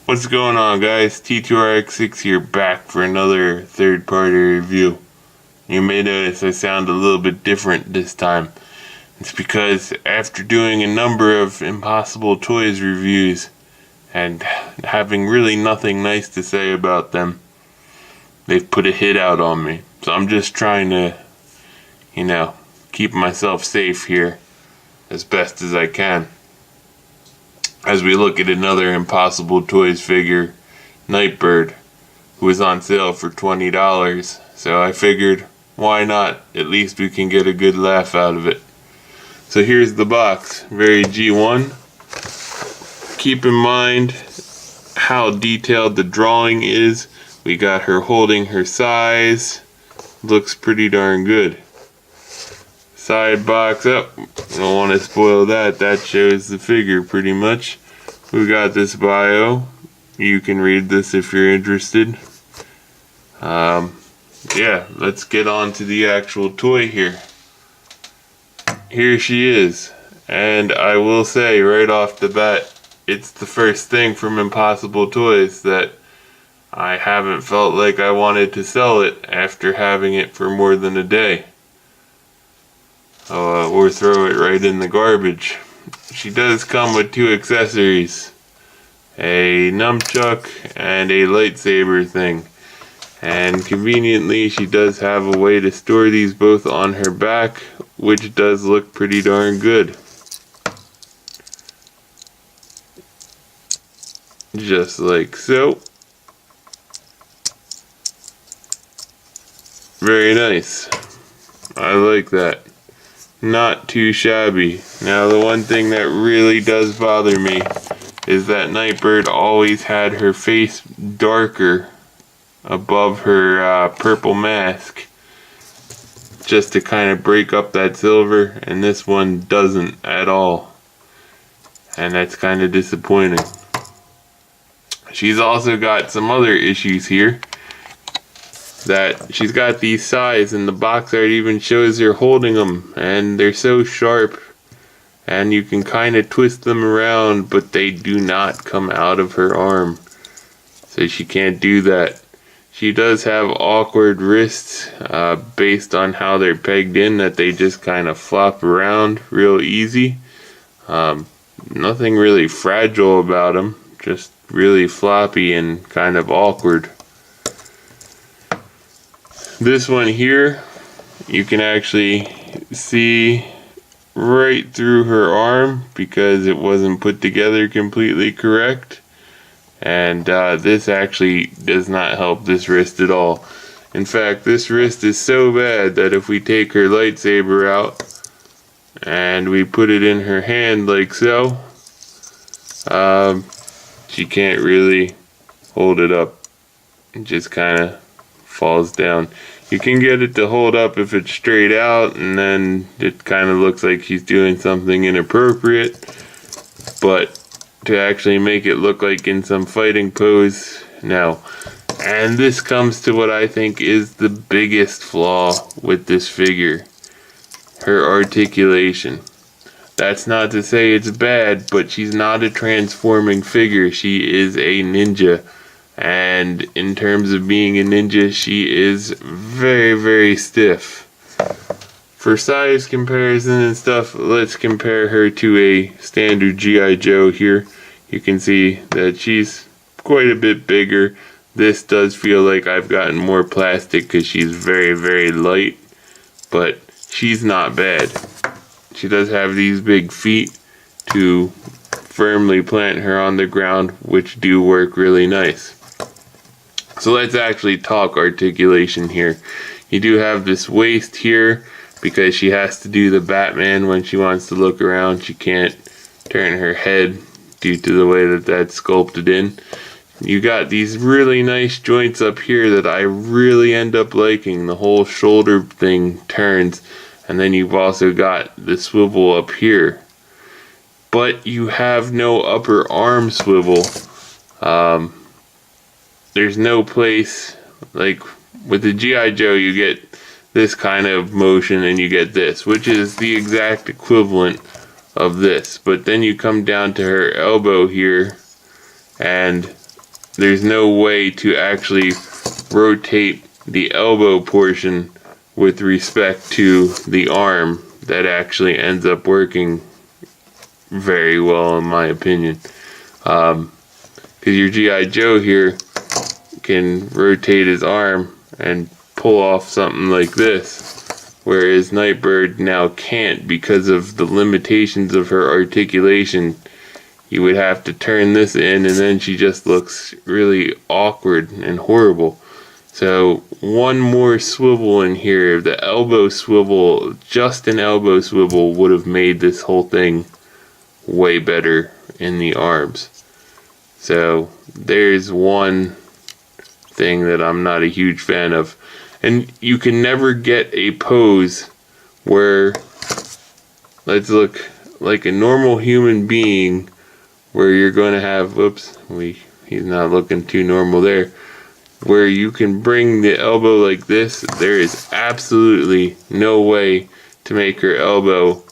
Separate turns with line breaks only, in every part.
What's going on, guys? T2RX6 here, back for another third-party review. You may notice I sound a little bit different this time. It's because after doing a number of Impossible Toys reviews and having really nothing nice to say about them, they've put a hit out on me. So I'm just trying to, keep myself safe here as best as I can. As we look at another Impossible Toys figure, Nightbird, who was on sale for $20. So I figured, why not? At least we can get a good laugh out of it. So here's the box, very G1. Keep in mind how detailed the drawing is. We got her holding her size. Looks pretty darn good. Side box up. Don't want to spoil that. That shows the figure pretty much. We got this bio. You can read this if you're interested. Yeah, let's get on to the actual toy here. Here she is. And I will say right off the bat, it's the first thing from Impossible Toys that I haven't felt like I wanted to sell it after having it for more than a day. Or throw it right in the garbage. She does come with two accessories, a nunchuck and a lightsaber thing, and conveniently she does have a way to store these both on her back, which does look pretty darn good. Just like so. Very nice. I like that. Not too shabby. Now the one thing that really does bother me is that Nightbird always had her face darker above her purple mask, just to kind of break up that silver, and this one doesn't at all, and that's kind of disappointing. She's also got some other issues here. That she's got these sides, and the box art even shows her holding them, and they're so sharp, and you can kind of twist them around, but they do not come out of her arm, so she can't do that. She does have awkward wrists based on how they're pegged in, that they just kind of flop around real easy. Nothing really fragile about them, just really floppy and kind of awkward. This one here, you can actually see right through her arm because it wasn't put together completely correct. And this actually does not help this wrist at all. In fact, this wrist is so bad that if we take her lightsaber out and we put it in her hand like so, she can't really hold it up. It just kind of falls down. You can get it to hold up if it's straight out, and then it kind of looks like she's doing something inappropriate, but to actually make it look like in some fighting pose, no. And this comes to what I think is the biggest flaw with this figure: her articulation. That's not to say it's bad, but she's not a transforming figure. She is a ninja. And in terms of being a ninja, she is very, very stiff. For size comparison and stuff, let's compare her to a standard G.I. Joe here. You can see that she's quite a bit bigger. This does feel like I've gotten more plastic because she's very, very light. But she's not bad. She does have these big feet to firmly plant her on the ground, which do work really nice. So let's actually talk articulation here. You do have this waist here because she has to do the Batman when she wants to look around. She can't turn her head due to the way that that's sculpted in. You got these really nice joints up here that I really end up liking. The whole shoulder thing turns, and then you've also got the swivel up here. But you have no upper arm swivel. There's no place, like with the G.I. Joe you get this kind of motion and you get this, which is the exact equivalent of this. But then you come down to her elbow here and there's no way to actually rotate the elbow portion with respect to the arm that actually ends up working very well, in my opinion. Because your G.I. Joe here can rotate his arm and pull off something like this, whereas Nightbird now can't because of the limitations of her articulation. You would have to turn this in, and then she just looks really awkward and horrible. So one more swivel in here, the elbow swivel, just an elbow swivel, would have made this whole thing way better in the arms. So there's one thing that I'm not a huge fan of. And you can never get a pose where, let's look like a normal human being, where you're going to have, whoops, he's not looking too normal there, where you can bring the elbow like this. There is absolutely no way to make her elbow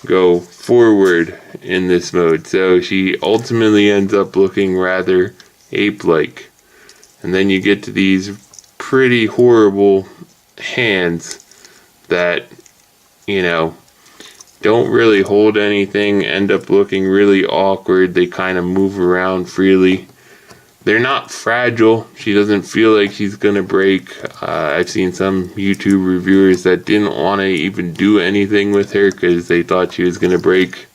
go forward in this mode. So she ultimately ends up looking rather ape-like. And then you get to these pretty horrible hands that, you know, don't really hold anything, end up looking really awkward. They kind of move around freely. They're not fragile. She doesn't feel like she's gonna break. I've seen some YouTube reviewers that didn't want to even do anything with her because they thought she was gonna break.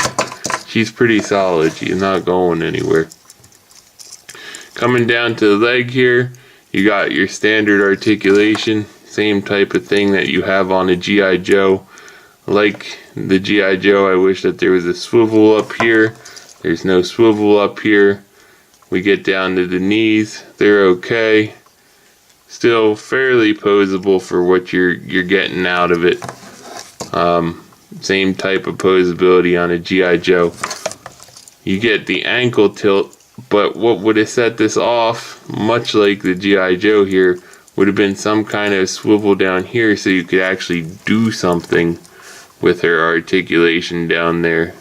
She's pretty solid. She's not going anywhere. Coming down to the leg here, you got your standard articulation, same type of thing that you have on a G.I. Joe. Like the G.I. Joe, I wish that there was a swivel up here. There's no swivel up here. We get down to the knees, they're okay. Still fairly posable for what you're getting out of it. Same type of posability on a G.I. Joe. You get the ankle tilt, but what would have set this off, much like the G.I. Joe here, would have been some kind of swivel down here so you could actually do something with her articulation down there.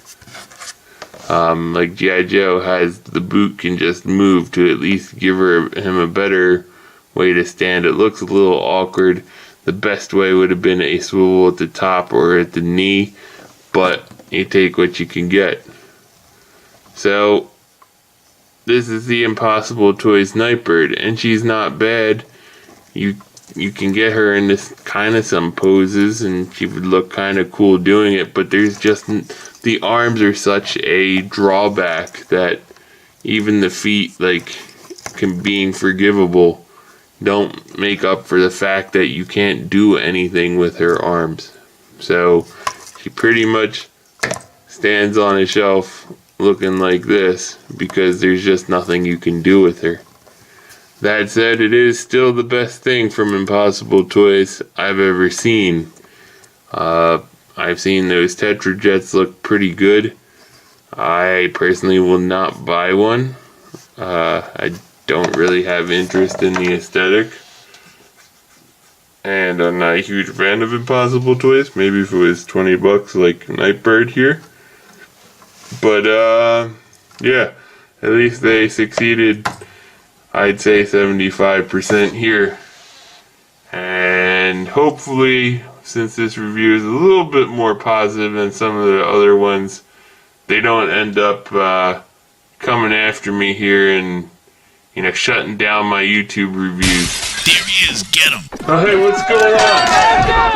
Like G.I. Joe has, the boot can just move to at least give him a better way to stand. It looks a little awkward. The best way would have been a swivel at the top or at the knee, but you take what you can get. So this is the Impossible Toys Nightbird, and she's not bad. You can get her into kind of some poses, and she would look kind of cool doing it, but there's just, the arms are such a drawback that even the feet, like, being forgivable, don't make up for the fact that you can't do anything with her arms. So she pretty much stands on a shelf looking like this because there's just nothing you can do with her. That said, it is still the best thing from Impossible Toys I've ever seen. I've seen those Tetra Jets look pretty good. I personally will not buy one. I don't really have interest in the aesthetic. And I'm not a huge fan of Impossible Toys. Maybe if it was 20 bucks like Nightbird here. But, yeah. At least they succeeded, I'd say 75% here. And hopefully, since this review is a little bit more positive than some of the other ones, they don't end up coming after me here and, you know, shutting down my YouTube reviews.
There he is, get him!
Oh, hey, what's going on?